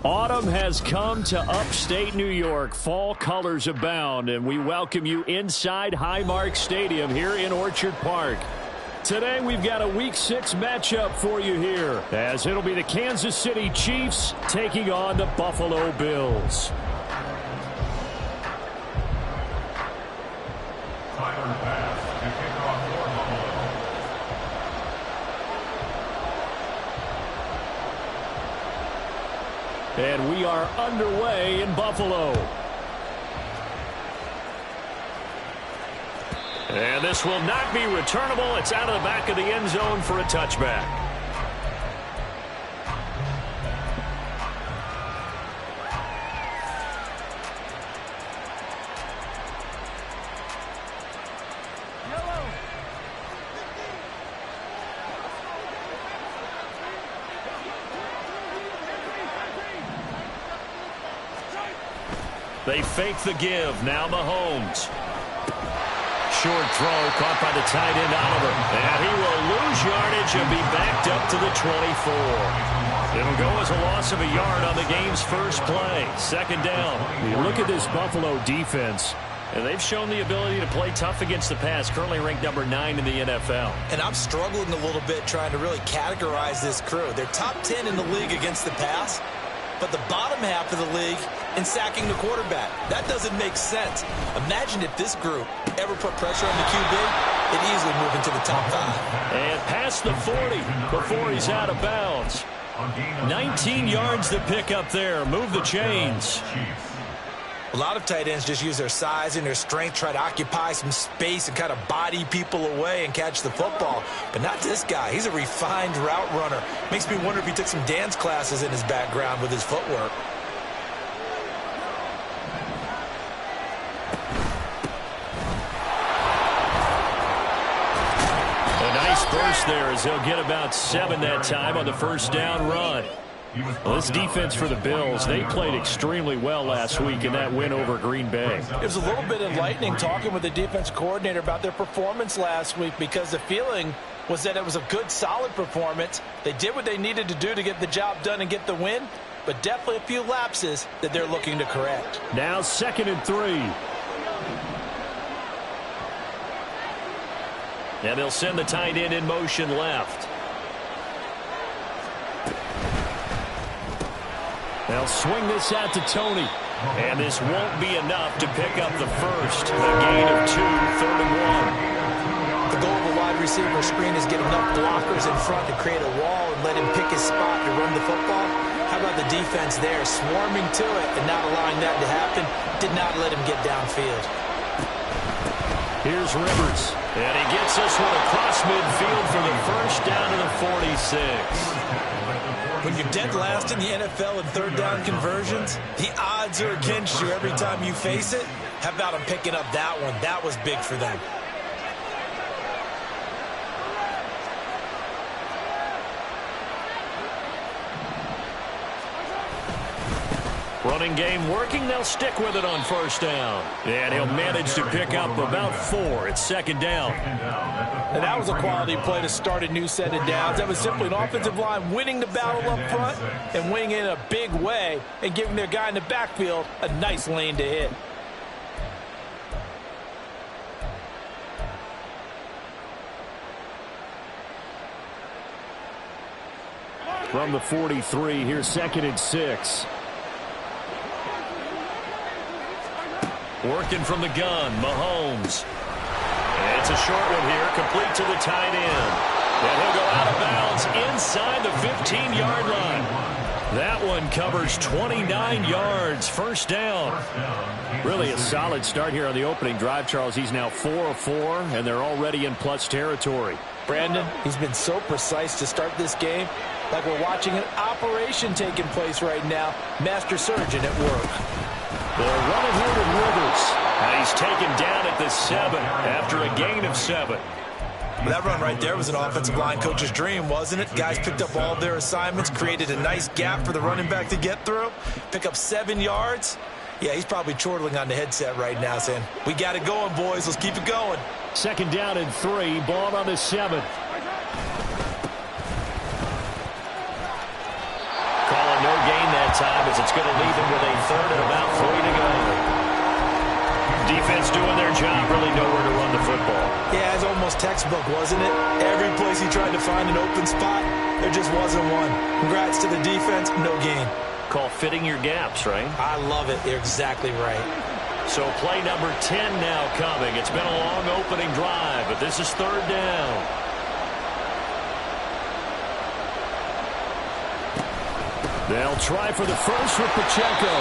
Autumn has come to upstate New York. Fall colors abound, and we welcome you inside Highmark Stadium here in Orchard Park. Today we've got a Week 6 matchup for you here, as it'll be the Kansas City Chiefs taking on the Buffalo Bills. And we are underway in Buffalo. And this will not be returnable. It's out of the back of the end zone for a touchback. They fake the give. Now Mahomes. Short throw caught by the tight end Oliver. And he will lose yardage and be backed up to the 24. It'll go as a loss of a yard on the game's first play. Second down. You look at this Buffalo defense, and they've shown the ability to play tough against the pass, currently ranked number 9 in the NFL. And I'm struggling a little bit trying to really categorize this crew. They're top 10 in the league against the pass, but the bottom half of the league in sacking the quarterback. That doesn't make sense. Imagine if this group ever put pressure on the QB, they'd easily move into the top 5. And past the 40 before he's out of bounds. 19 yards to pick up there. Move the chains. A lot of tight ends just use their size and their strength, try to occupy some space and kind of body people away and catch the football. But not this guy. He's a refined route runner. Makes me wonder if he took some dance classes in his background with his footwork. Burst there as they'll get about 7 that time on the first down run. Well, this defense for the Bills, they played extremely well last week in that win over Green Bay. It was a little bit enlightening talking with the defense coordinator about their performance last week, because the feeling was that it was a good, solid performance. They did what they needed to do to get the job done and get the win, but definitely a few lapses that they're looking to correct. Now 2nd and 3. And they'll send the tight end in motion left. They'll swing this out to Tony. And this won't be enough to pick up the first. A gain of 2, 3rd and 1. The goal of a wide receiver screen is get enough blockers in front to create a wall and let him pick his spot to run the football. How about the defense there, swarming to it and not allowing that to happen? Did not let him get downfield. Here's Rivers, and he gets this one across midfield for the first down to the 46. When you're dead last in the NFL in third down conversions, the odds are against you every time you face it. How about him picking up that one? That was big for them. Running game working. They'll stick with it on first down. And he'll manage to pick up about 4. It's 2nd down. And that was a quality play to start a new set of downs. That was simply an offensive line winning the battle up front and winning in a big way and giving their guy in the backfield a nice lane to hit. From the 43, here's 2nd and 6. Working from the gun, Mahomes. And it's a short one here, complete to the tight end. And he'll go out of bounds inside the 15-yard line. That one covers 29 yards, first down. Really a solid start here on the opening drive, Charles. He's now 4 of 4, and they're already in plus territory. Brandon, he's been so precise to start this game, like we're watching an operation taking place right now. Master surgeon at work. They're running here with Rivers. And he's taken down at the 7 after a gain of 7. Well, that run right there was an offensive line coach's dream, wasn't it? Guys picked up all their assignments, created a nice gap for the running back to get through, pick up 7 yards. Yeah, he's probably chortling on the headset right now saying, we got it going, boys. Let's keep it going. 2nd down and 3. Ball on the 7. Calling no gain that time as it's going to leave him with a third and about 3 to go. Defense doing their job, really nowhere to run the football. Yeah, it's almost textbook, wasn't it? Every place he tried to find an open spot, there just wasn't one. Congrats to the defense, no gain. Call fitting your gaps, right? I love it. You're exactly right. So play number 10 now coming. It's been a long opening drive, but this is third down. They'll try for the first with Pacheco.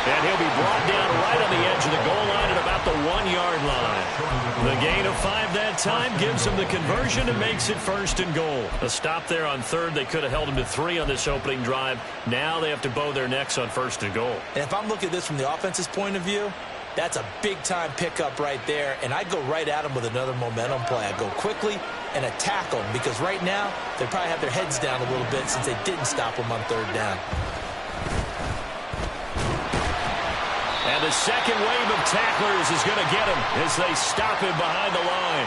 And he'll be brought down right on the edge of the goal line at about the 1-yard line. The gain of 5 that time gives them the conversion and makes it first and goal. A stop there on third. They could have held them to 3 on this opening drive. Now they have to bow their necks on first and goal. And if I'm looking at this from the offense's point of view, that's a big-time pickup right there. And I'd go right at them with another momentum play. I'd go quickly and attack them because right now they probably have their heads down a little bit since they didn't stop them on third down. And the second wave of tacklers is going to get him as they stop him behind the line.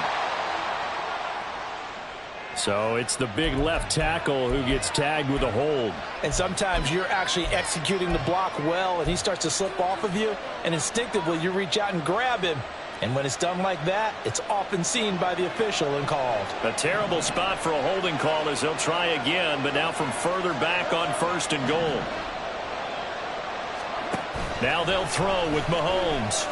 So it's the big left tackle who gets tagged with a hold. And sometimes you're actually executing the block well, and he starts to slip off of you, and instinctively you reach out and grab him. And when it's done like that, it's often seen by the official and called. A terrible spot for a holding call as they'll try again, but now from further back on first and goal. Now they'll throw with Mahomes.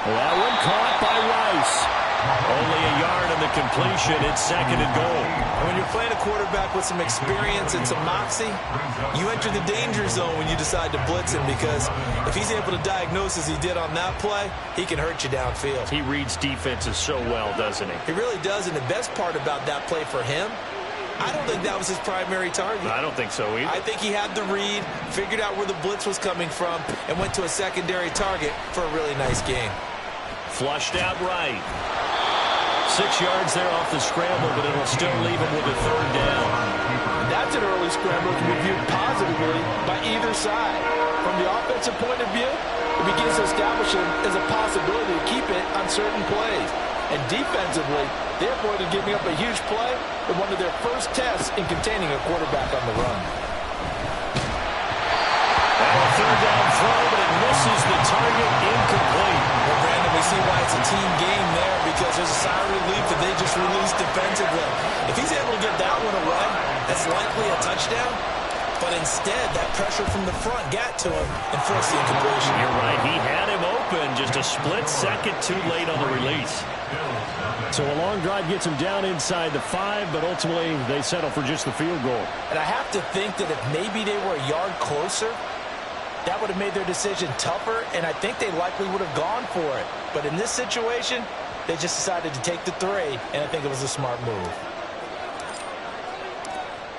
That one caught by Rice. Only a yard on the completion. It's second and goal. And when you're playing a quarterback with some experience and some moxie, you enter the danger zone when you decide to blitz him because if he's able to diagnose as he did on that play, he can hurt you downfield. He reads defenses so well, doesn't he? He really does, and the best part about that play for him, I don't think that was his primary target. I don't think so either. I think he had the read, figured out where the blitz was coming from, and went to a secondary target for a really nice game. Flushed out right. 6 yards there off the scramble, but it'll still leave him with a third down. That's an early scramble to be viewed positively by either side. From the offensive point of view, it begins to establish him as a possibility to keep it on certain plays. And defensively, they avoided giving up a huge play in one of their first tests in containing a quarterback on the run. And a third down throw, but it misses the target, incomplete. Well, Brandon, we see why it's a team game there because there's a sigh of relief that they just released defensively. If he's able to get that one away, that's likely a touchdown. But instead, that pressure from the front got to him and forced the incompletion. You're right. He had him open, just a split second too late on the release. So a long drive gets him down inside the 5, but ultimately they settle for just the field goal. And I have to think that if maybe they were a yard closer, that would have made their decision tougher, and I think they likely would have gone for it. But in this situation, they just decided to take the 3, and I think it was a smart move.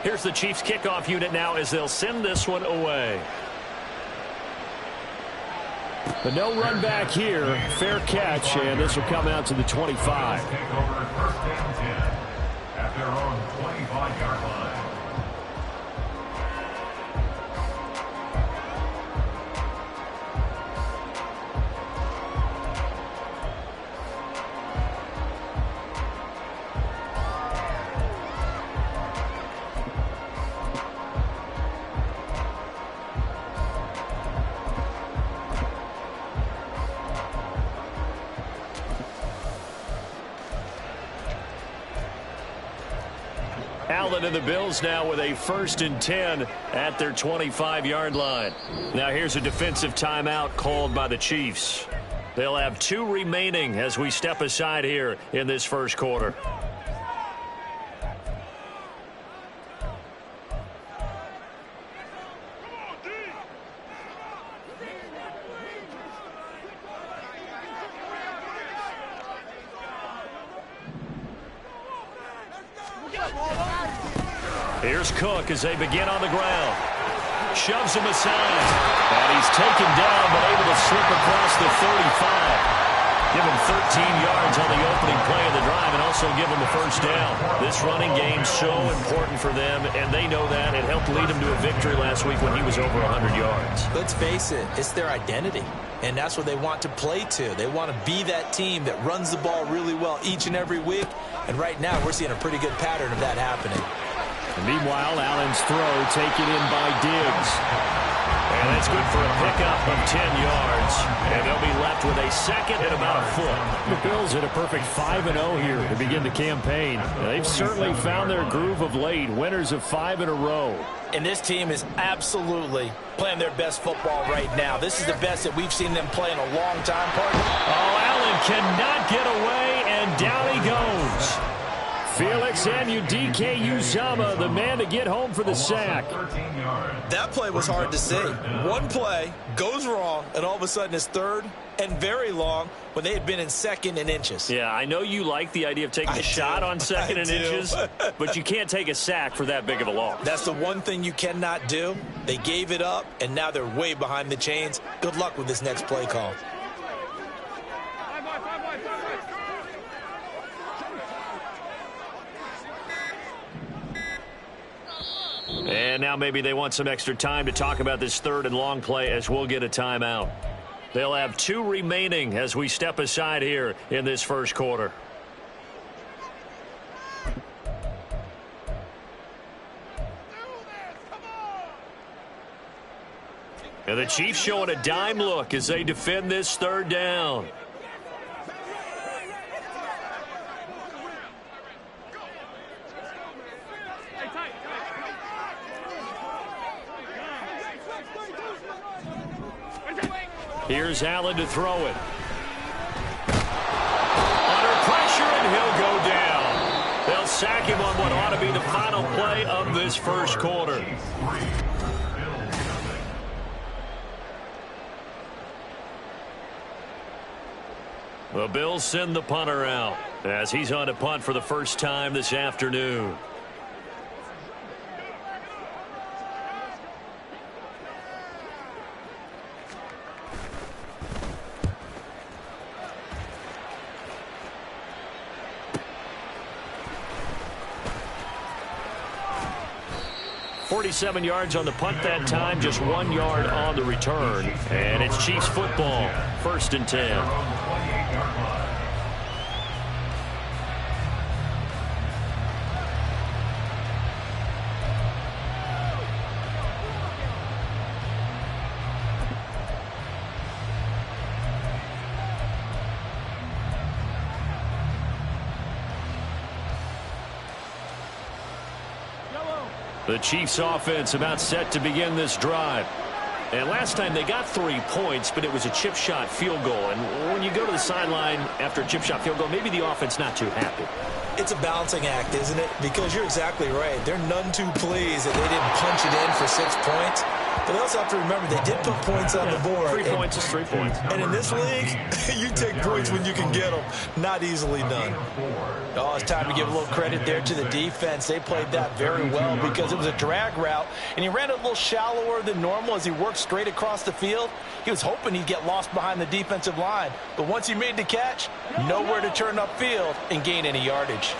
Here's the Chiefs kickoff unit now as they'll send this one away. But no run back here. Fair catch, and this will come out to the 25. Take over first and 10 at their own 25-yard line. Allen and the Bills now with a first and 10 at their 25-yard line. Now here's a defensive timeout called by the Chiefs. They'll have 2 remaining as we step aside here in this first quarter. Here's Cook as they begin on the ground. Shoves him aside. And he's taken down but able to slip across the 35. Give him 13 yards on the opening play of the drive and also give him a first down. This running game's so important for them, and they know that. It helped lead them to a victory last week when he was over 100 yards. Let's face it, it's their identity, and that's what they want to play to. They want to be that team that runs the ball really well each and every week, and right now we're seeing a pretty good pattern of that happening. And meanwhile, Allen's throw taken in by Diggs. And that's good for a pickup of 10 yards. And they'll be left with a second and about a foot. The Bills hit a perfect 5-0 here to begin the campaign. They've certainly found their groove of late, winners of 5 in a row. And this team is absolutely playing their best football right now. This is the best that we've seen them play in a long time, partner. Oh, Allen cannot get away, and down he goes. Felix Anudike-Uzomah, the man to get home for the sack. That play was hard to see. One play goes wrong, and all of a sudden it's third and very long when they had been in second and inches. Yeah, I know you like the idea of taking a shot on second and inches, but you can't take a sack for that big of a loss. That's the one thing you cannot do. They gave it up, and now they're way behind the chains. Good luck with this next play call. And now maybe they want some extra time to talk about this third and long play as we'll get a timeout. They'll have 2 remaining as we step aside here in this first quarter. And the Chiefs showing a dime look as they defend this third down. Here's Allen to throw it. Under pressure, and he'll go down. They'll sack him on what ought to be the final play of this first quarter. The Bills send the punter out as he's on to punt for the first time this afternoon. .47 yards on the punt that time, just 1 yard on the return. And it's Chiefs football, 1st and 10. The Chiefs offense about set to begin this drive. And last time they got 3 points, but it was a chip shot field goal. And when you go to the sideline after a chip shot field goal, maybe the offense not too happy. It's a balancing act, isn't it? Because you're exactly right. They're none too pleased that they didn't punch it in for 6 points. But they also have to remember they did put points on the board. 3 points is 3 points. And in this league, you take points when you can get them. Not easily done. Oh, it's time to give a little credit there to the defense. They played that very well because it was a drag route, and he ran it a little shallower than normal as he worked straight across the field. He was hoping he'd get lost behind the defensive line. But once he made the catch, nowhere to turn upfield and gain any yardage.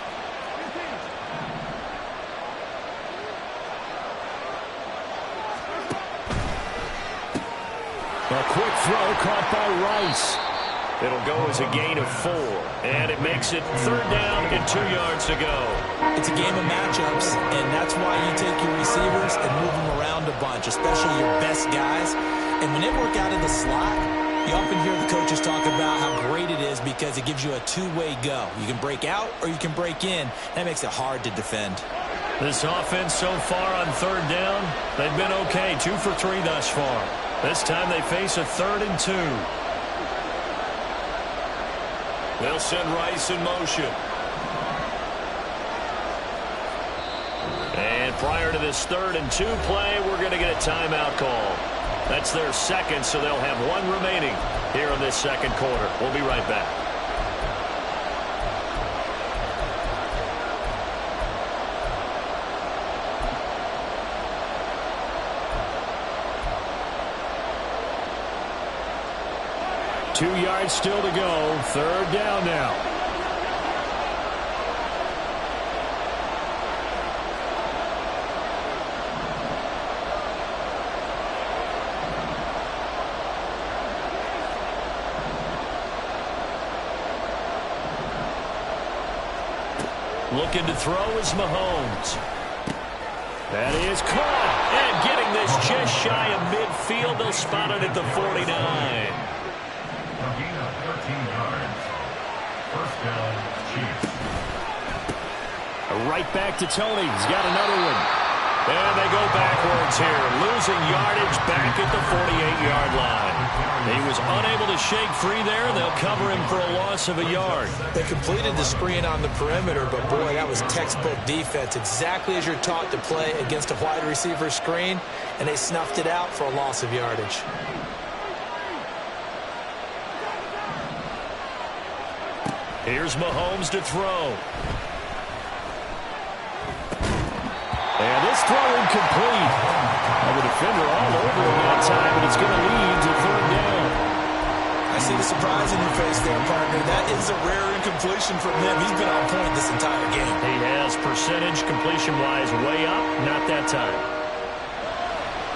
A quick throw caught by Rice. It'll go as a gain of 4. And it makes it 3rd down and 2 yards to go. It's a game of matchups, and that's why you take your receivers and move them around a bunch, especially your best guys. And when they work out of the slot, you often hear the coaches talk about how great it is because it gives you a two-way go. You can break out or you can break in. That makes it hard to defend. This offense so far on 3rd down, they've been okay. 2 for 3 thus far. This time they face a 3rd and 2. They'll send Rice in motion. And prior to this 3rd and 2 play, we're going to get a timeout call. That's their second, so they'll have 1 remaining here in this second quarter. We'll be right back. Two yards still to go. 3rd down now. Looking to throw is Mahomes. That is caught. And getting this just shy of midfield. They'll spot it at the 49. A gain of 13 yards. First down, Chiefs. Right back to Tony. He's got another one. And they go backwards here, losing yardage back at the 48-yard line. He was unable to shake free there. They'll cover him for a loss of a yard. They completed the screen on the perimeter, but boy, that was textbook defense, exactly as you're taught to play against a wide receiver screen, and they snuffed it out for a loss of yardage. Here's Mahomes to throw. And this throw incomplete. The defender all over him that time, and it's going to lead to third down. I see the surprise in your face there, partner. That is a rare incompletion from him. He's been on point this entire game. He has percentage completion-wise way up, not that time.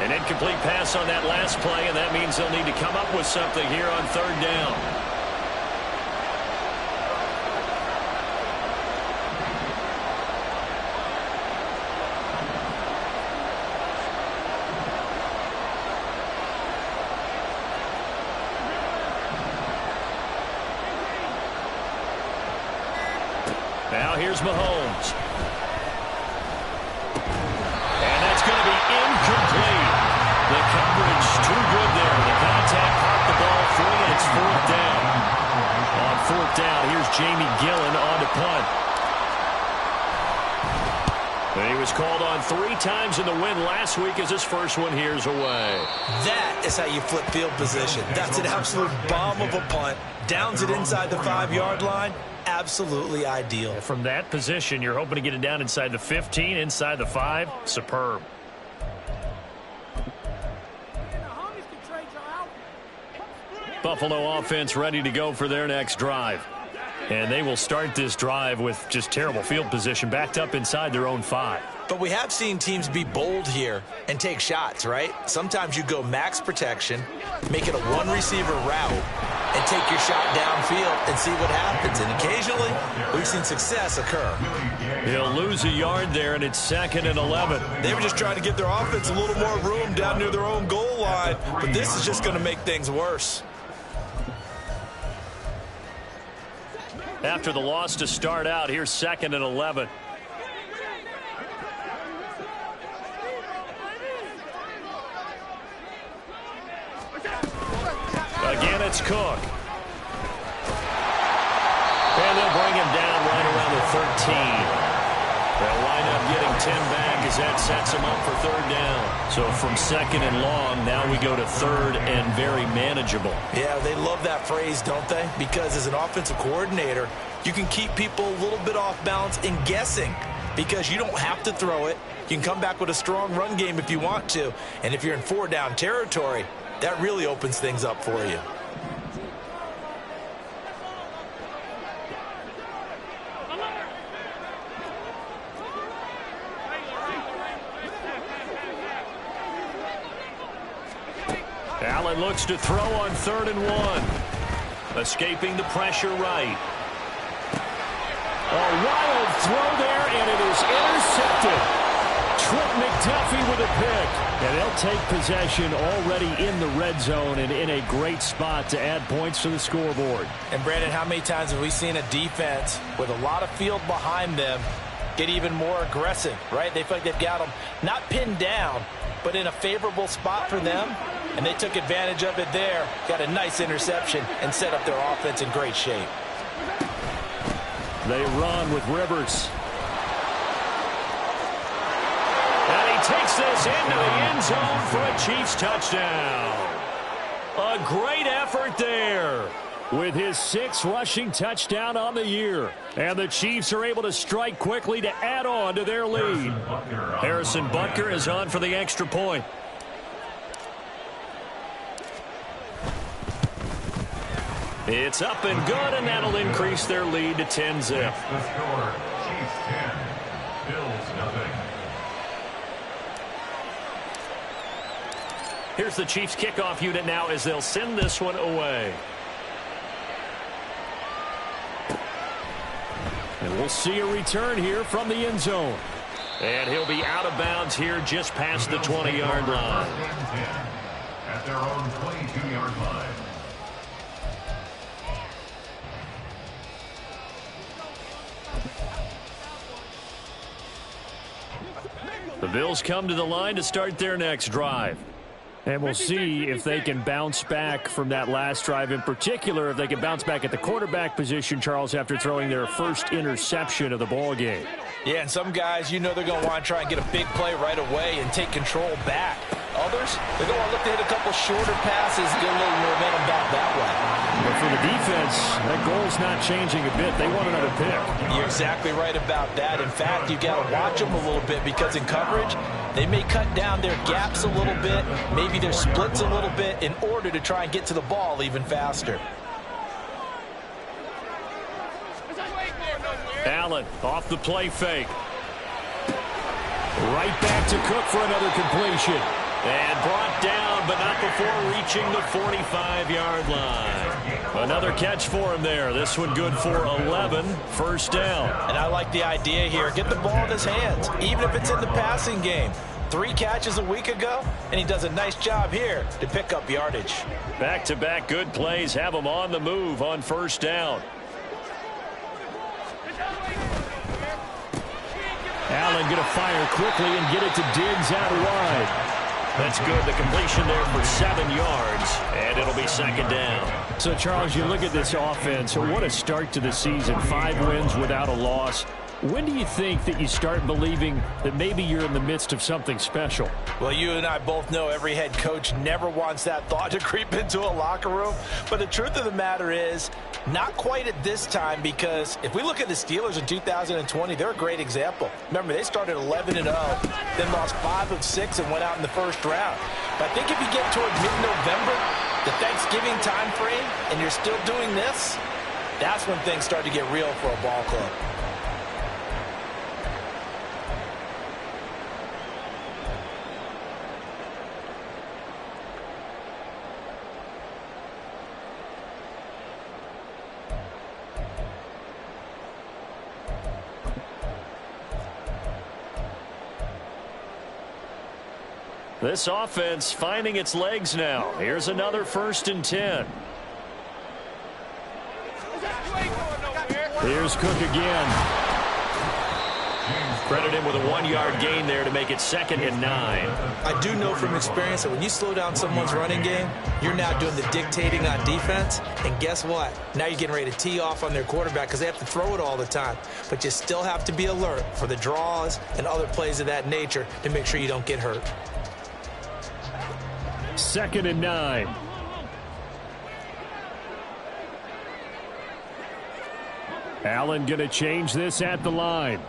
An incomplete pass on that last play, and that means they'll need to come up with something here on third down. Now here's Mahomes. And that's going to be incomplete. The coverage too good there. The contact caught the ball free, and it's fourth down. On fourth down, here's Jamie Gillen on to punt. He was called on 3 times in the win last week as his first one here's away. That is how you flip field position. That's an absolute bomb of a punt. Downs it inside the 5-yard line. Absolutely ideal. From that position, you're hoping to get it down inside the 15, inside the 5. Superb. Buffalo offense ready to go for their next drive. And they will start this drive with just terrible field position, backed up inside their own 5. But we have seen teams be bold here and take shots, right? Sometimes you go max protection, make it a one-receiver route, and take your shot downfield and see what happens. And occasionally, we've seen success occur. He'll lose a yard there, and it's 2nd and 11. They were just trying to give their offense a little more room down near their own goal line, but this is just going to make things worse. After the loss to start out, here's 2nd and 11. Again, it's Cook. And they'll bring him down right around the 13. They'll wind up getting 10 back as that sets him up for third down. So from 2nd and long, now we go to 3rd and very manageable. Yeah, they love that phrase, don't they? Because as an offensive coordinator, you can keep people a little bit off balance and guessing because you don't have to throw it. You can come back with a strong run game if you want to. And if you're in 4-down territory, that really opens things up for you. Allen looks to throw on 3rd and 1. Escaping the pressure right. A wild throw there, and it is intercepted. Trent McDuffie with a pick. And they'll take possession already in the red zone and in a great spot to add points to the scoreboard. And, Brandon, how many times have we seen a defense with a lot of field behind them get even more aggressive, right? They feel like they've got them not pinned down, but in a favorable spot for them. And they took advantage of it there, got a nice interception, and set up their offense in great shape. They run with Rivers. And he takes this into the end zone for a Chiefs touchdown. A great effort there with his 6th rushing touchdown on the year. And the Chiefs are able to strike quickly to add on to their lead. Harrison Butker is on for the extra point. It's up and good, and that'll increase their lead to 10-zip. The score, Chiefs 10, Bills nothing. Here's the Chiefs kickoff unit now as they'll send this one away. And we'll see a return here from the end zone. And he'll be out of bounds here just past the 20-yard line. At their own 22-yard line. The Bills come to the line to start their next drive. And we'll see if they can bounce back from that last drive. In particular, if they can bounce back at the quarterback position, Charles, after throwing their first interception of the ball game. Yeah, and some guys, you know they're going to want to try and get a big play right away and take control back. Others, they're going to want to look to hit a couple shorter passes, get a little momentum back that way. But for the defense, that goal's not changing a bit. They want another pick. You're exactly right about that. In fact, you got to watch them a little bit because in coverage, they may cut down their gaps a little bit, maybe their splits a little bit in order to try and get to the ball even faster. Allen off the play fake. Right back to Cook for another completion. And brought down, but not before reaching the 45-yard line. Another catch for him there. This one good for 11, first down. And I like the idea here. Get the ball in his hands, even if it's in the passing game. 3 catches a week ago, and he does a nice job here to pick up yardage. Back-to-back good plays have him on the move on first down. Allen going to fire quickly and get it to Diggs out wide. That's good. The completion there for 7 yards, and it'll be second down. So, Charles, you look at this offense. What a start to the season. 5 wins without a loss. When do you think that you start believing that maybe you're in the midst of something special? Well, you and I both know every head coach never wants that thought to creep into a locker room. But the truth of the matter is, not quite at this time, because if we look at the Steelers in 2020, they're a great example. Remember, they started 11-0, then lost 5 of 6 and went out in the first round. But I think if you get toward mid-November, the Thanksgiving time frame, and you're still doing this, that's when things start to get real for a ball club. This offense finding its legs now. Here's another 1st and 10. Here's Cook again. Credit him with a 1-yard gain there to make it 2nd and 9. I do know from experience that when you slow down someone's running game, you're now doing the dictating on defense. And guess what? Now you're getting ready to tee off on their quarterback because they have to throw it all the time. But you still have to be alert for the draws and other plays of that nature to make sure you don't get hurt. 2nd and 9. Allen going to change this at the line.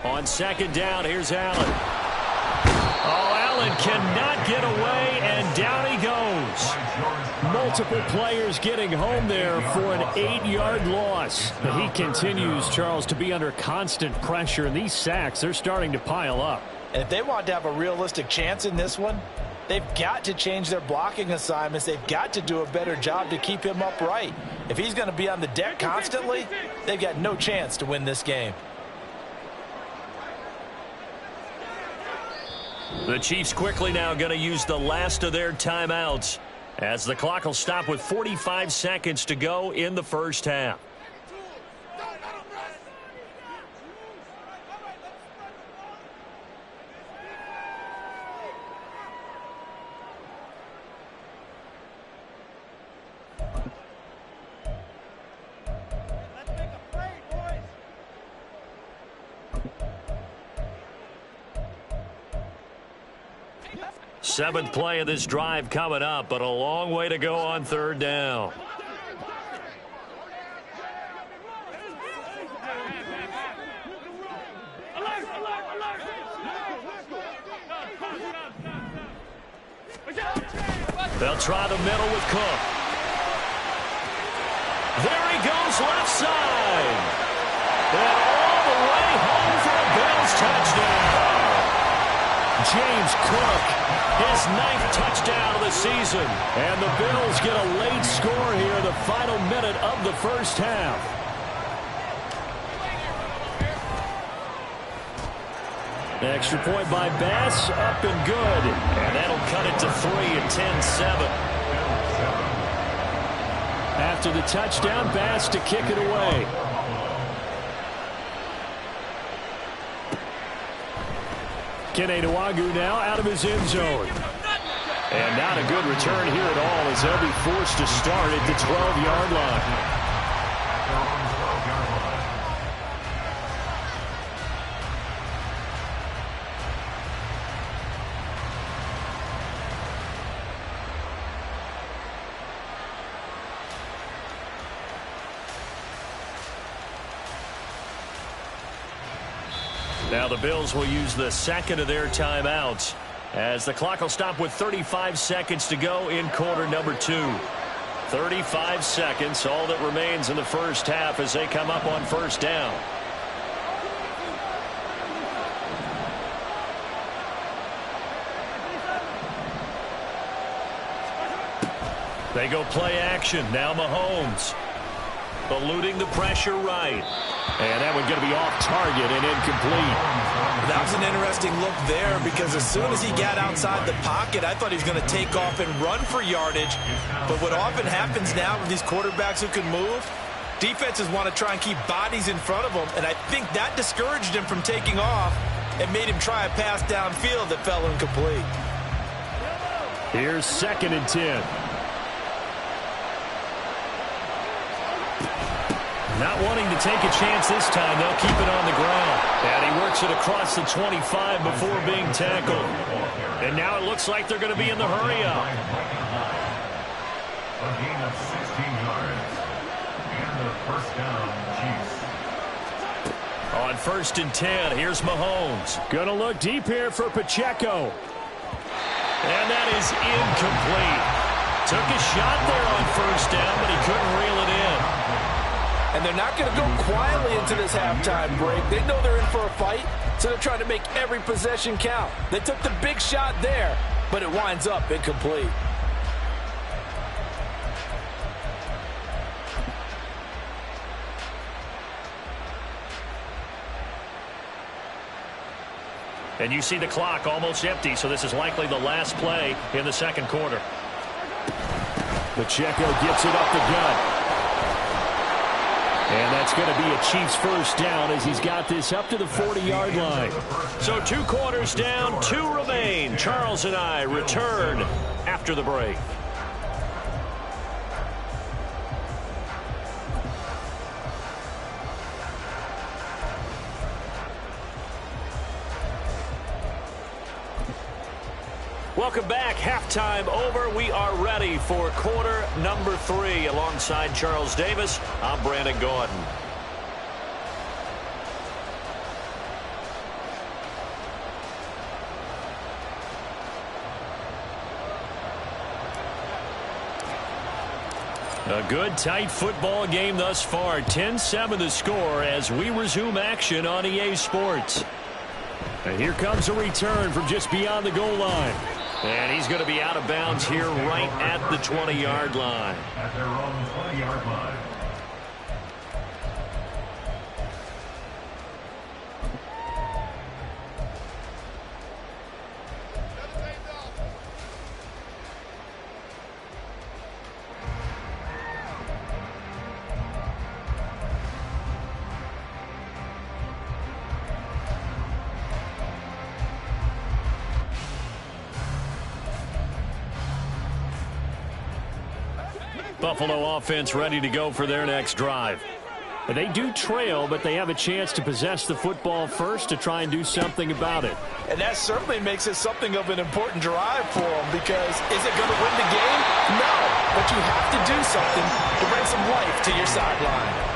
On 2nd down, here's Allen. Oh, Allen cannot get away, and down he goes. Multiple players getting home there for an 8-yard loss. He continues, Charles, to be under constant pressure, and these sacks, they're starting to pile up. And if they want to have a realistic chance in this one, they've got to change their blocking assignments. They've got to do a better job to keep him upright. If he's going to be on the deck constantly, they've got no chance to win this game. The Chiefs quickly now going to use the last of their timeouts as the clock will stop with 45 seconds to go in the first half. Seventh play of this drive coming up, but a long way to go on 3rd down. They'll try the middle with Cook. There he goes left side. And all the way home for a Bills touchdown. James Cook, his 9th touchdown of the season. And the Bills get a late score here in the final minute of the first half. Extra point by Bass, up and good. And that'll cut it to 3 at 10-7. After the touchdown, Bass to kick it away. Keneduagu now out of his end zone. And not a good return here at all as they'll be forced to start at the 12-yard line. Now the Bills will use the second of their timeouts as the clock will stop with 35 seconds to go in quarter number 2. 35 seconds, all that remains in the first half as they come up on first down. They go play action. Now Mahomes. Eluding the pressure right. And that one's going to be off target and incomplete. That was an interesting look there because as soon as he got outside the pocket, I thought he was going to take off and run for yardage. But what often happens now with these quarterbacks who can move, defenses want to try and keep bodies in front of them. And I think that discouraged him from taking off and made him try a pass downfield that fell incomplete. Here's 2nd and 10. Not wanting to take a chance this time, they'll keep it on the ground. And he works it across the 25 before being tackled. And now it looks like they're going to be in the hurry-up. A gain of 16 yards. And the first down, Chiefs. On 1st and 10, here's Mahomes. Going to look deep here for Pacheco. And that is incomplete. Took a shot there on 1st down, but he couldn't reel it in. And they're not going to go quietly into this halftime break. They know they're in for a fight, so they're trying to make every possession count. They took the big shot there, but it winds up incomplete. And you see the clock almost empty, so this is likely the last play in the second quarter. Pacheco gets it up the gut. And that's going to be a Chiefs first down as he's got this up to the 40-yard line. So 2 quarters down, 2 remain. Charles and I return after the break. Welcome back. Halftime over. We are ready for quarter number 3. Alongside Charles Davis, I'm Brandon Gordon. A good, tight football game thus far. 10-7 the score as we resume action on EA Sports. And here comes a return from just beyond the goal line. And he's going to be out of bounds here right at the 20-yard line. At their own 20-yard line. Buffalo offense ready to go for their next drive. They do trail, but they have a chance to possess the football first to try and do something about it. And that certainly makes it something of an important drive for them because is it going to win the game? No, but you have to do something to bring some life to your sideline.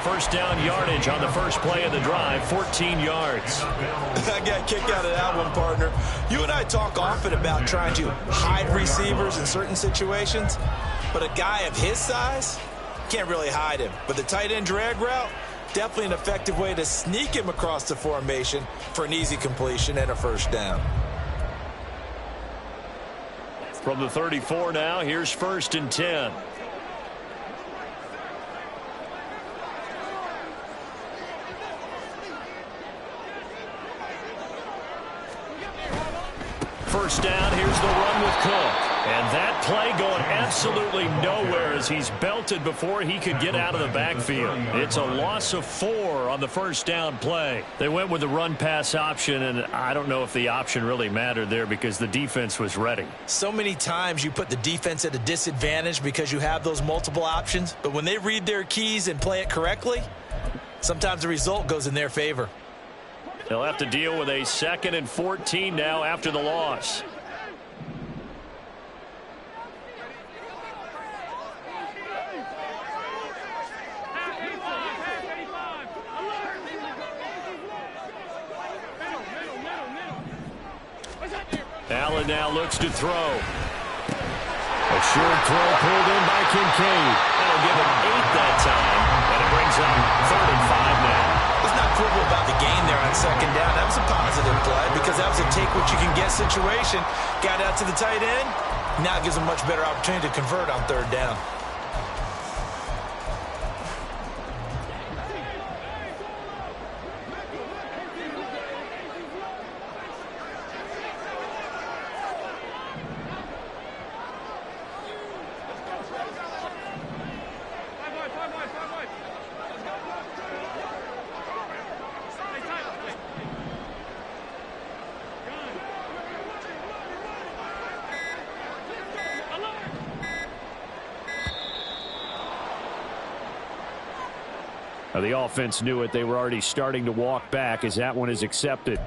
First down yardage on the first play of the drive, 14 yards. I got a kick out of that one, partner. You and I talk often about trying to hide receivers in certain situations, but a guy of his size can't really hide him. But the tight end drag route, definitely an effective way to sneak him across the formation for an easy completion and a first down. From the 34 now, here's 1st and 10. First down, here's the run with Cook. And that play going absolutely nowhere as he's belted before he could get out of the backfield. It's a loss of 4 on the first down play. They went with the run-pass option, and I don't know if the option really mattered there because the defense was ready. So many times you put the defense at a disadvantage because you have those multiple options, but when they read their keys and play it correctly, sometimes the result goes in their favor. They'll have to deal with a 2nd and 14 now after the loss. Allen now looks to throw. A short throw pulled in by Kincaid. That'll give him 8 that time, and it brings up 3rd and 5 now. Let's not quibble about the gain there on 2nd down. That was a positive play because that was a take-what-you-can-get situation. Got out to the tight end. Now gives him a much better opportunity to convert on 3rd down. The offense knew it. They were already starting to walk back as that one is accepted.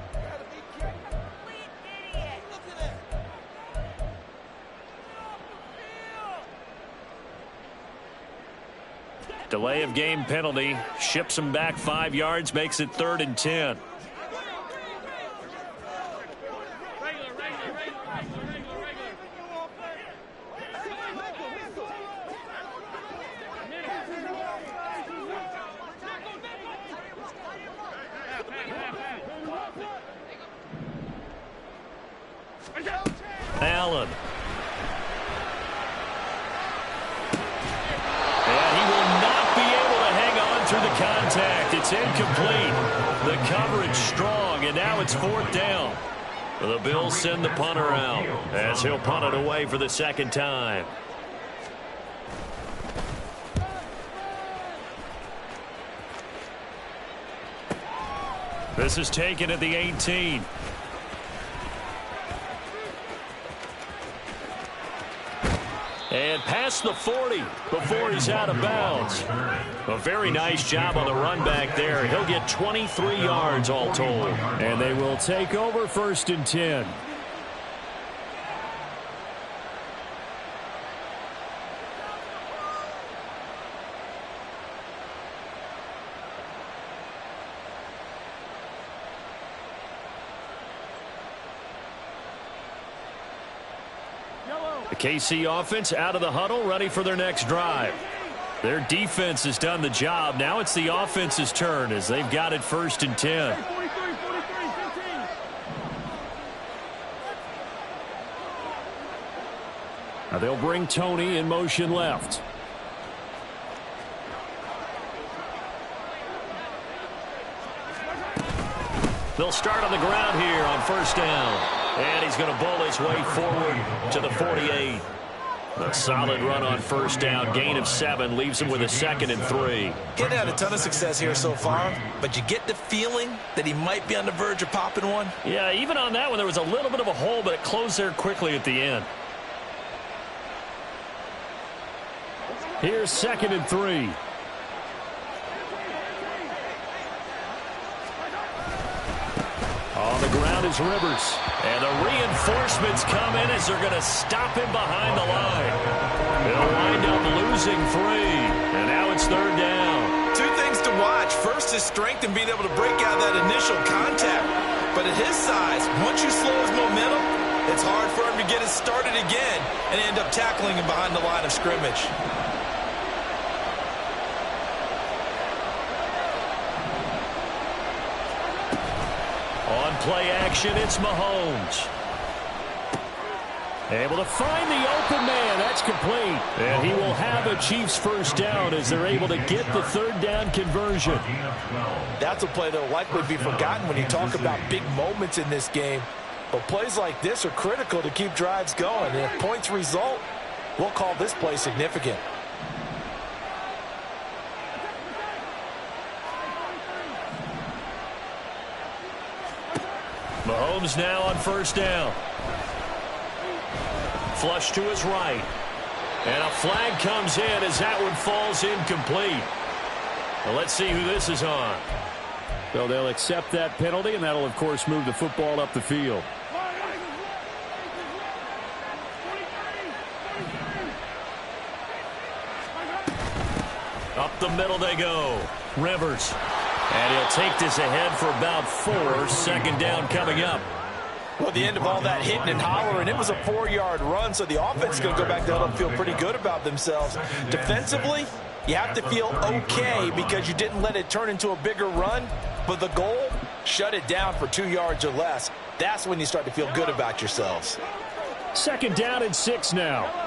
Delay of game penalty. Ships them back 5 yards. Makes it 3rd and 10. Allen. And he will not be able to hang on through the contact. It's incomplete. The coverage strong, and now it's 4th down. The Bills send the punter out as he'll punt it away for the 2nd time. This is taken at the 18. And past the 40 before he's out of bounds. A very nice job on the run back there. He'll get 23 yards all told. And they will take over 1st and 10. The KC offense out of the huddle, ready for their next drive. Their defense has done the job. Now it's the offense's turn as they've got it 1st and 10. Now they'll bring Tony in motion left. They'll start on the ground here on 1st down. And he's going to bowl his way forward to the 48. A solid run on 1st down. Gain of 7 leaves him with a 2nd and 3. He's had a ton of success here so far, but you get the feeling that he might be on the verge of popping one. Yeah, even on that one, there was a little bit of a hole, but it closed there quickly at the end. Here's 2nd and 3. On the ground is Rivers. And the reinforcements come in as they're going to stop him behind the line. They'll wind up losing 3. And now it's 3rd down. 2 things to watch. First, his strength and being able to break out that initial contact. But at his size, once you slow his momentum, it's hard for him to get it started again and end up tackling him behind the line of scrimmage. On play action, it's Mahomes. Able to find the open man. That's complete. And he will have a Chiefs first down as they're able to get the third down conversion. That's a play that will likely be forgotten when you talk about big moments in this game. But plays like this are critical to keep drives going. And if points result, we'll call this play significant. Mahomes now on first down. Flush to his right. And a flag comes in as that one falls incomplete. Well, let's see who this is on. So they'll accept that penalty, and that'll, of course, move the football up the field. Up the middle they go. Rivers. And he'll take this ahead for about 4. Second down coming up. Well, the end of all that hitting and hollering, it was a 4-yard run, so the offense is going to go back down and feel pretty good about themselves. Defensively, you have to feel okay because you didn't let it turn into a bigger run, but the goal, shut it down for 2 yards or less. That's when you start to feel good about yourselves. Second down and 6 now.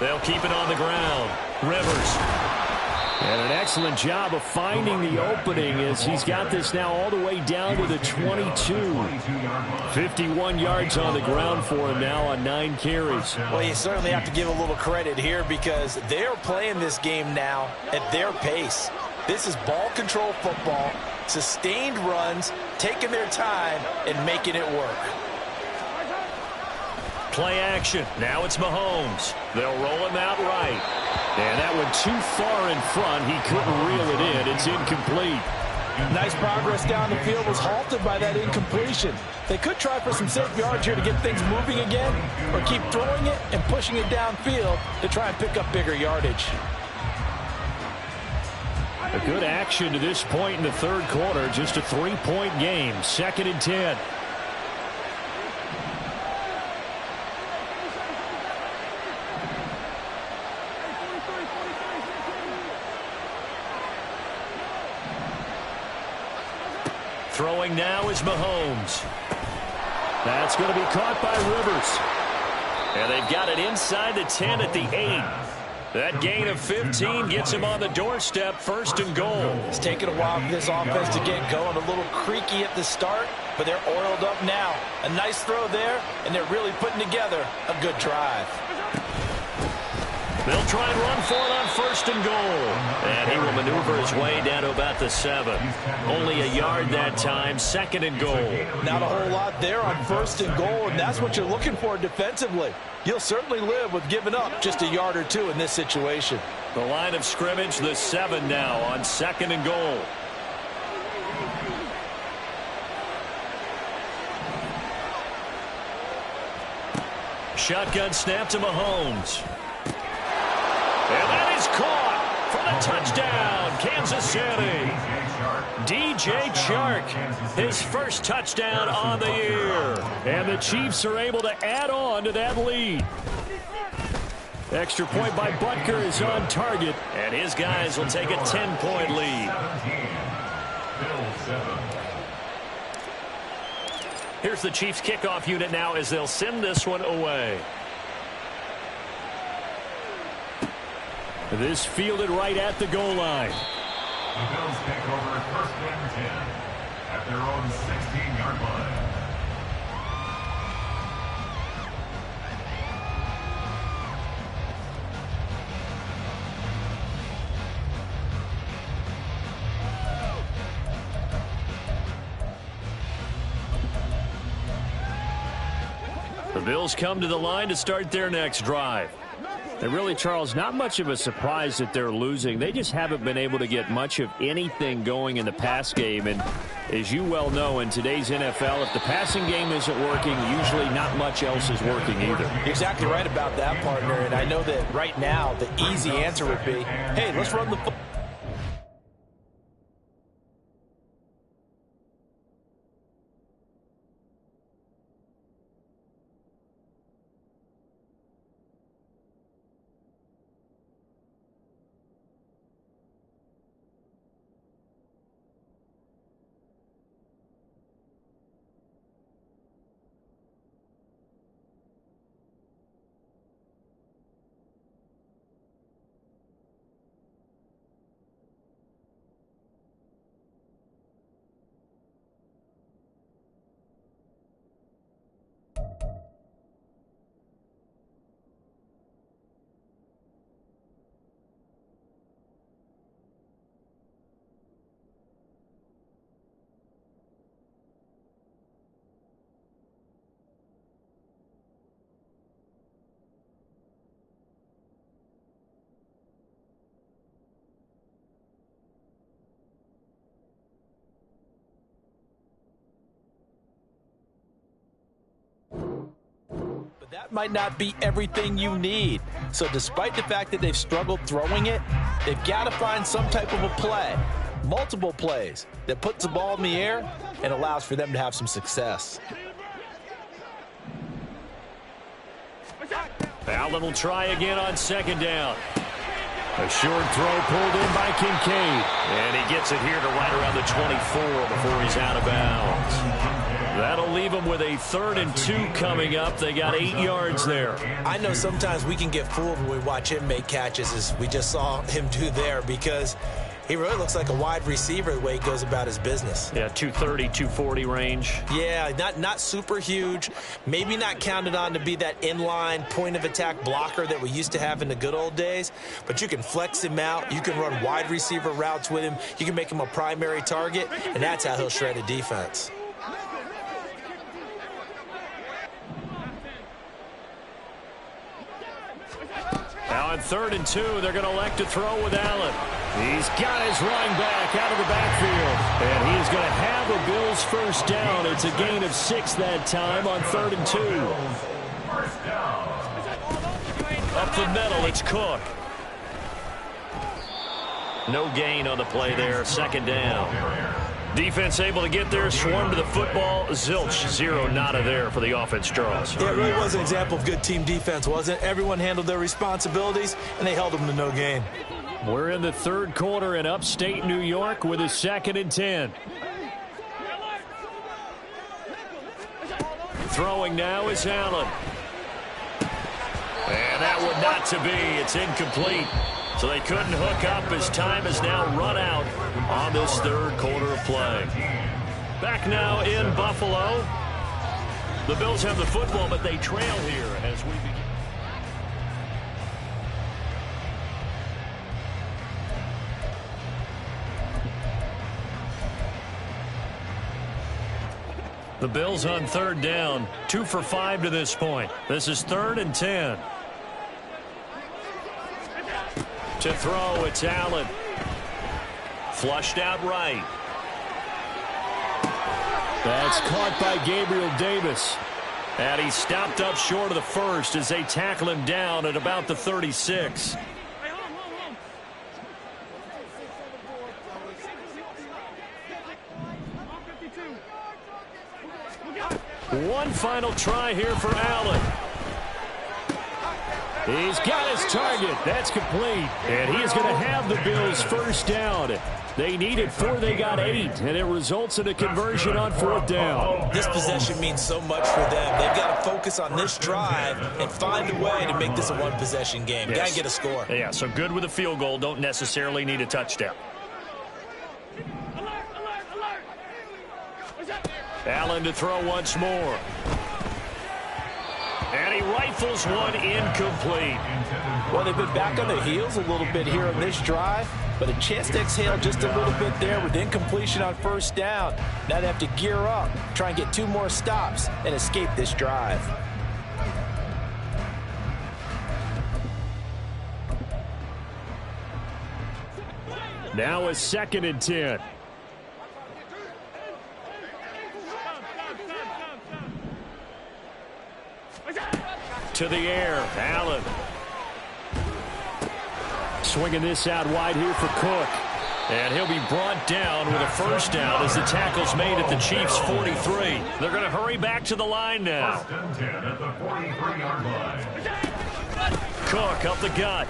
They'll keep it on the ground. Rivers. And an excellent job of finding the opening as he's got this now all the way down to the 22. 51 yards on the ground for him now on 9 carries. Well, you certainly have to give a little credit here because they're playing this game now at their pace. This is ball control football, sustained runs, taking their time and making it work. Play action. Now it's Mahomes. They'll roll him out right. And that went too far in front. He couldn't reel it in. It's incomplete. Nice progress down the field was halted by that incompletion. They could try for some safe yards here to get things moving again or keep throwing it and pushing it downfield to try and pick up bigger yardage. A good action to this point in the third quarter. Just a 3-point game. 2nd and 10. Throwing now is Mahomes. That's going to be caught by Rivers. And they've got it inside the 10 at the 8. That gain of 15 gets him on the doorstep, 1st and goal. It's taken a while for this offense to get going. A little creaky at the start, but they're oiled up now. A nice throw there, and they're really putting together a good drive. They'll try and run for it on 1st and goal. And he will maneuver his way down to about the 7. Only a yard that time, 2nd and goal. Not a whole lot there on 1st and goal, and that's what you're looking for defensively. You'll certainly live with giving up just a yard or 2 in this situation. The line of scrimmage, the 7 now on 2nd and goal. Shotgun snap to Mahomes. And that is caught for the touchdown, Kansas City. DJ Chark, his first touchdown on the year. And the Chiefs are able to add on to that lead. Extra point by Butker is on target. And his guys will take a 10-point lead. Here's the Chiefs kickoff unit now as they'll send this one away. This fielded right at the goal line. The Bills take over at 1st and 10 at their own 16-yard line. The Bills come to the line to start their next drive. And really, Charles, not much of a surprise that they're losing. They just haven't been able to get much of anything going in the pass game. And as you well know, in today's NFL, if the passing game isn't working, usually not much else is working either. You're exactly right about that, partner. And I know that right now the easy answer would be, hey, let's run the football. That might not be everything you need. So despite the fact that they've struggled throwing it, they've got to find some type of a play, multiple plays, that puts the ball in the air and allows for them to have some success. Allen will try again on second down. A short throw pulled in by Kincaid. And he gets it here to right around the 24 before he's out of bounds. That'll leave him with a 3rd and 2 coming up. They got 8 yards there. I know sometimes we can get fooled when we watch him make catches, as we just saw him do there, because he really looks like a wide receiver the way he goes about his business. Yeah, 230, 240 range. Yeah, not super huge. Maybe not counted on to be that inline point-of-attack blocker that we used to have in the good old days. But you can flex him out. You can run wide receiver routes with him. You can make him a primary target, and that's how he'll shred a defense. Now on 3rd and 2, they're going to elect to throw with Allen. He's got his running back out of the backfield. And he is going to have a Bills first down. It's a gain of 6 that time on 3rd and 2. Up the middle, it's Cook. No gain on the play there, 2nd down. Defense able to get there, swarm to the football. Zilch, 0 nada there for the offense, Charles. Yeah, it really was an example of good team defense, wasn't it? Everyone handled their responsibilities, and they held them to no gain. We're in the 3rd quarter in upstate New York with a 2nd and 10. Throwing now is Allen. And that one not to be. It's incomplete. So they couldn't hook up as time has now run out on this 3rd quarter of play. Back now in Buffalo. The Bills have the football, but they trail here as we begin. The Bills on 3rd down, 2 for 5 to this point. This is 3rd and 10. To throw, it's Allen. Flushed out right. That's caught by Gabriel Davis. And he stopped up short of the 1st as they tackle him down at about the 36. One final try here for Allen. He's got his target. That's complete. And he is going to have the Bills first down. They needed 4, they got 8, and it results in a conversion on 4th down. This possession means so much for them. They've got to focus on this drive and find a way to make this a one-possession game. Yes. Got to get a score. Yeah, so good with a field goal. Don't necessarily need a touchdown. Allen to throw once more. And he rifles one incomplete. Well, they've been back on their heels a little bit here on this drive, but a chance to exhale just a little bit there with incompletion on 1st down. Now they have to gear up, try and get 2 more stops, and escape this drive. Now a 2nd and 10. To the air, Allen. Swinging this out wide here for Cook. And he'll be brought down with a first down as the tackle's made at the Chiefs' 43. They're going to hurry back to the line now. 1st and 10 at the 43-yard line. Cook up the gut.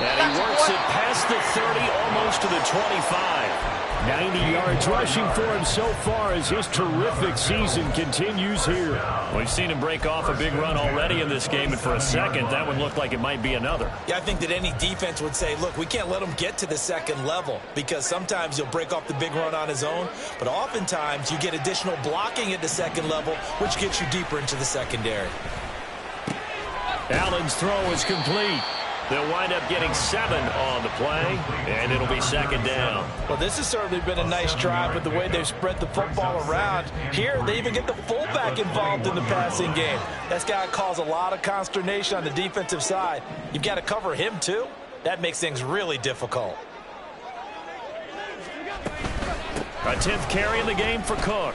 And he works it past the 30, almost to the 25. 90 yards rushing for him so far as his terrific season continues here. We've seen him break off a big run already in this game, and for a second, that one looked like it might be another. Yeah, I think that any defense would say, look, we can't let him get to the 2nd level, because sometimes he'll break off the big run on his own, but oftentimes you get additional blocking at the 2nd level, which gets you deeper into the secondary. Allen's throw is complete. They'll wind up getting 7 on the play, and it'll be 2nd down. Well, this has certainly been a nice drive with the way they've spread the football around. Here, they even get the fullback involved in the passing game. That's got to cause a lot of consternation on the defensive side. You've got to cover him, too. That makes things really difficult. A 10th carry in the game for Cook.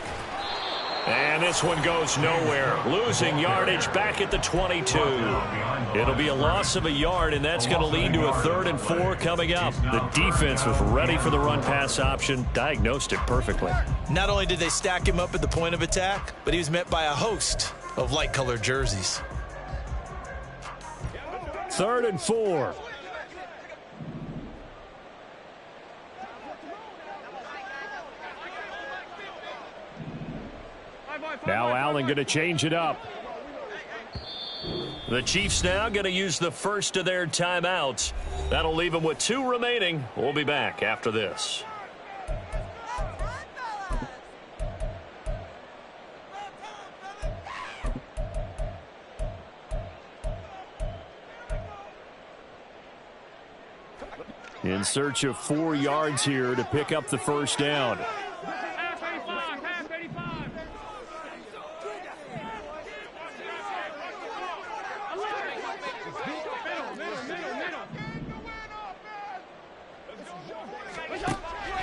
And this one goes nowhere. Losing yardage back at the 22. It'll be a loss of a yard, and that's going to lead to a 3rd and 4 coming up. The defense was ready for the run-pass option, diagnosed it perfectly. Not only did they stack him up at the point of attack, but he was met by a host of light-colored jerseys. 3rd and 4. Now Allen going to change it up. The Chiefs now going to use the first of their timeouts. That'll leave them with 2 remaining. We'll be back after this. In search of 4 yards here to pick up the first down.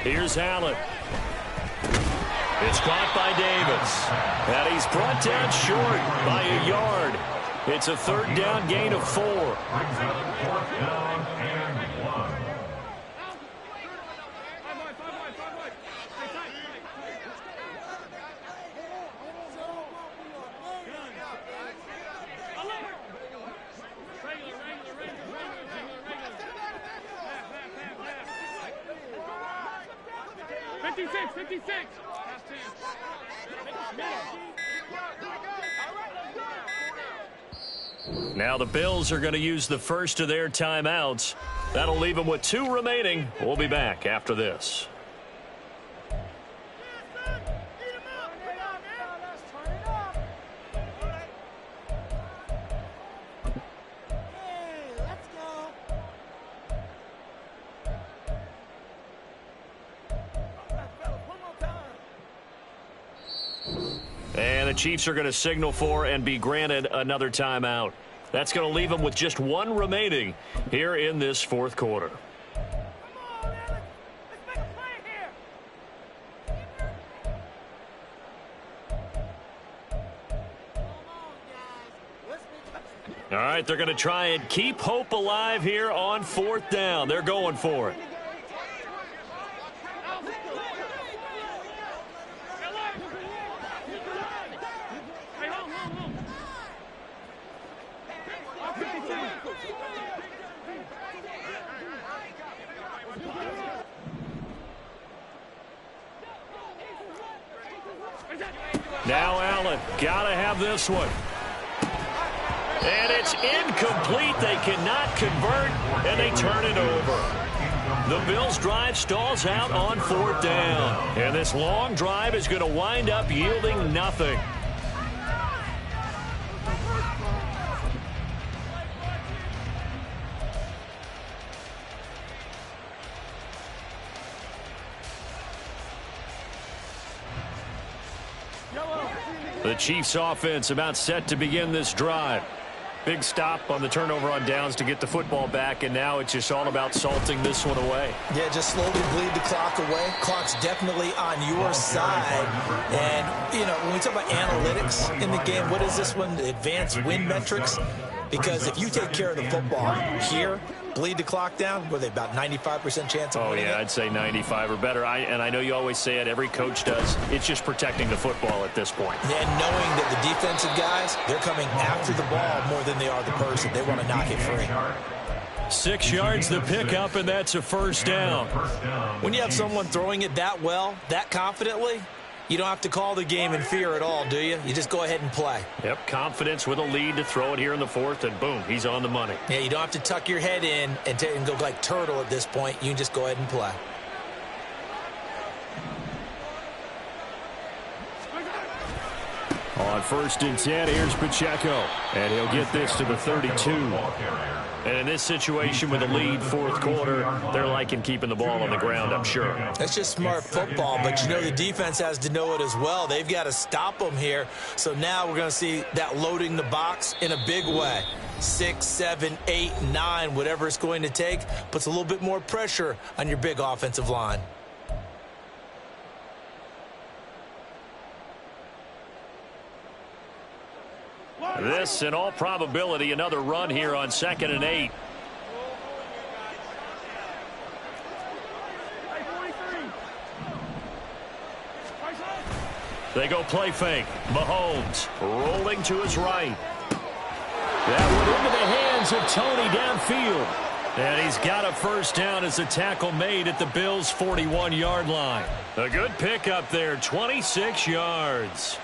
Here's Allen. It's caught by Davis. And he's brought down short by a yard. It's a 3rd down gain of 4. Brings up 4th down and 1. Now the Bills are going to use the first of their timeouts. That'll leave them with 2 remaining. We'll be back after this. And the Chiefs are going to signal for and be granted another timeout. That's going to leave them with just 1 remaining here in this 4th quarter. All right, they're going to try and keep hope alive here on 4th down. They're going for it. Now Allen, gotta have this one. And it's incomplete. They cannot convert, and they turn it over. The Bills' drive stalls out on 4th down. And this long drive is going to wind up yielding nothing. The Chiefs offense about set to begin this drive. Big stop on the turnover on downs to get the football back, and now it's just all about salting this one away. Yeah, just slowly bleed the clock away. Clock's definitely on your side. And, you know, when we talk about analytics in the game, what is this one? Advanced win metrics? Because if you take care of the football here, bleed the clock down, were they about 95% chance of winning yeah, it? I'd say 95 or better. And I know you always say it, every coach does. It's just protecting the football at this point. And knowing that the defensive guys, they're coming after the ball more than they are the person. They want to knock it free. 6 yards the pickup, and that's a 1st down. When you have someone throwing it that well, that confidently, you don't have to call the game in fear at all, do you? You just go ahead and play. Yep, confidence with a lead to throw it here in the 4th, and boom, he's on the money. Yeah, you don't have to tuck your head in and go like turtle at this point. You can just go ahead and play. On 1st and 10, here's Pacheco. And he'll get this to the 32. And in this situation with a lead 4th quarter, they're liking keeping the ball on the ground, I'm sure. That's just smart football, but you know the defense has to know it as well. They've got to stop them here. So now we're going to see that loading the box in a big way. 6, 7, 8, 9, whatever it's going to take, puts a little bit more pressure on your big offensive line. This, in all probability, another run here on 2nd and 8. They go play fake. Mahomes rolling to his right. That one into the hands of Tony downfield. And he's got a first down as a tackle made at the Bills' 41-yard line. A good pickup there, 26 yards.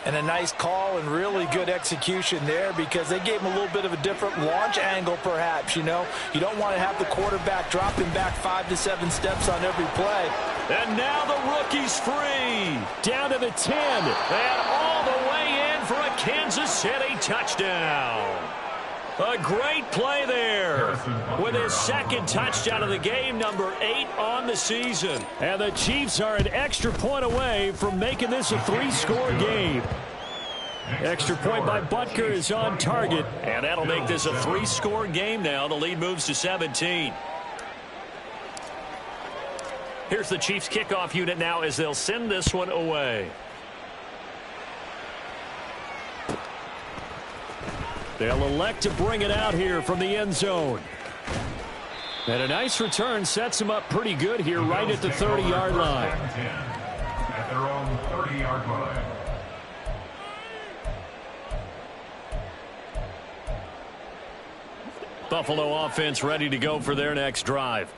And a nice call and really good execution there because they gave him a little bit of a different launch angle perhaps, you know. You don't want to have the quarterback dropping back 5 to 7 steps on every play. And now the rookie's free. Down to the 10. And all the way in for a Kansas City touchdown. A great play there with his second touchdown of the game, number 8 on the season. And the Chiefs are an extra point away from making this a 3-score game. Extra point by Butker is on target, and that'll make this a 3-score game now. The lead moves to 17. Here's the Chiefs kickoff unit now as they'll send this one away. They'll elect to bring it out here from the end zone. And a nice return sets them up pretty good here right at the 30-yard line. At their own 30-yard line. Buffalo offense ready to go for their next drive.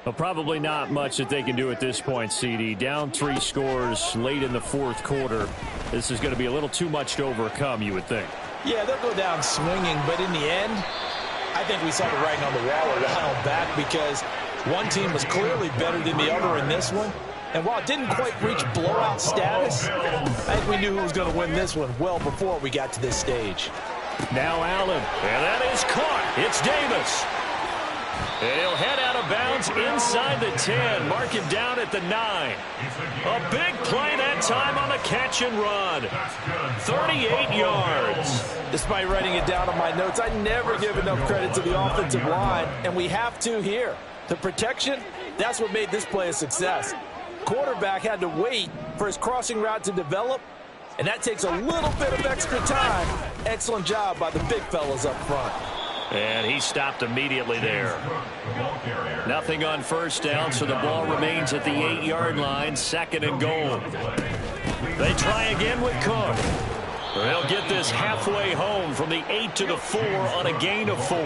Well, probably not much that they can do at this point, CD. Down 3 scores late in the 4th quarter. This is going to be a little too much to overcome, you would think. Yeah, they'll go down swinging, but in the end, I think we saw the writing on the wall a while back because one team was clearly better than the other in this one. And while it didn't quite reach blowout status, I think we knew who was going to win this one well before we got to this stage. Now Allen, and that is caught. It's Davis. And he'll head out of bounds inside the 10. Mark him down at the 9. A big play that time on the catch and run. 38 yards. Despite writing it down on my notes, I never give enough credit to the offensive line, and we have to here. The protection, that's what made this play a success. Quarterback had to wait for his crossing route to develop, and that takes a little bit of extra time. Excellent job by the big fellas up front. And he stopped immediately there. Nothing on first down, so the ball remains at the 8-yard line, 2nd and goal. They try again with Cook. They'll get this halfway home from the 8 to the 4 on a gain of 4.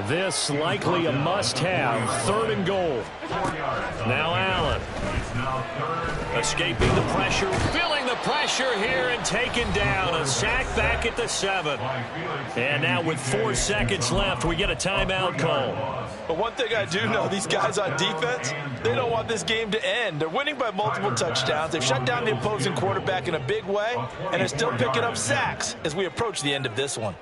This likely a must-have, 3rd and goal. Now Allen. Escaping the pressure, feeling the pressure here and taken down. A sack back at the 7. And now with 4 seconds left, we get a timeout call. But one thing I do know, these guys on defense, they don't want this game to end. They're winning by multiple touchdowns. They've shut down the opposing quarterback in a big way, and they're still picking up sacks as we approach the end of this one.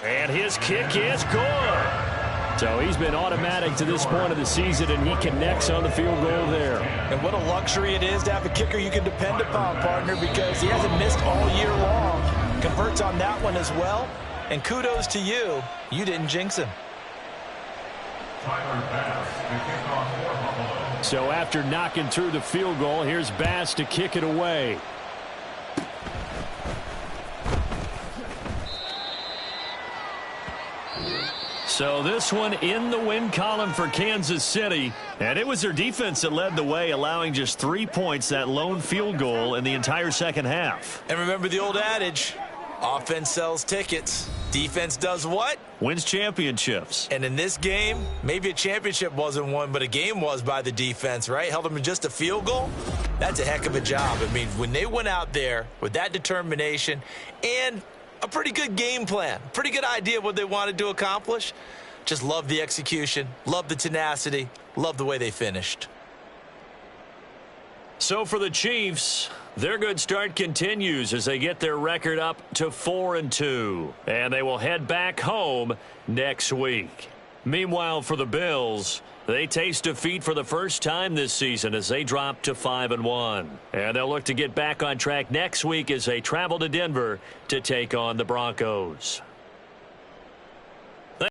And his kick is good. So he's been automatic to this point of the season, and he connects on the field goal there. And what a luxury it is to have a kicker you can depend upon, partner, because he hasn't missed all year long. Converts on that one as well. And kudos to you. You didn't jinx him. So after knocking through the field goal, here's Bass to kick it away. So this one in the win column for Kansas City. And it was their defense that led the way, allowing just 3 points, that lone field goal in the entire second half. And remember the old adage, offense sells tickets. Defense does what? Wins championships. And in this game, maybe a championship wasn't won, but a game was by the defense, right? Held them to just a field goal. That's a heck of a job. I mean, when they went out there with that determination and a pretty good game plan, pretty good idea of what they wanted to accomplish. Just love the execution, love the tenacity, love the way they finished. So for the Chiefs, their good start continues as they get their record up to 4-2. And they will head back home next week. Meanwhile, for the Bills, they taste defeat for the first time this season as they drop to 5-1. And they'll look to get back on track next week as they travel to Denver to take on the Broncos.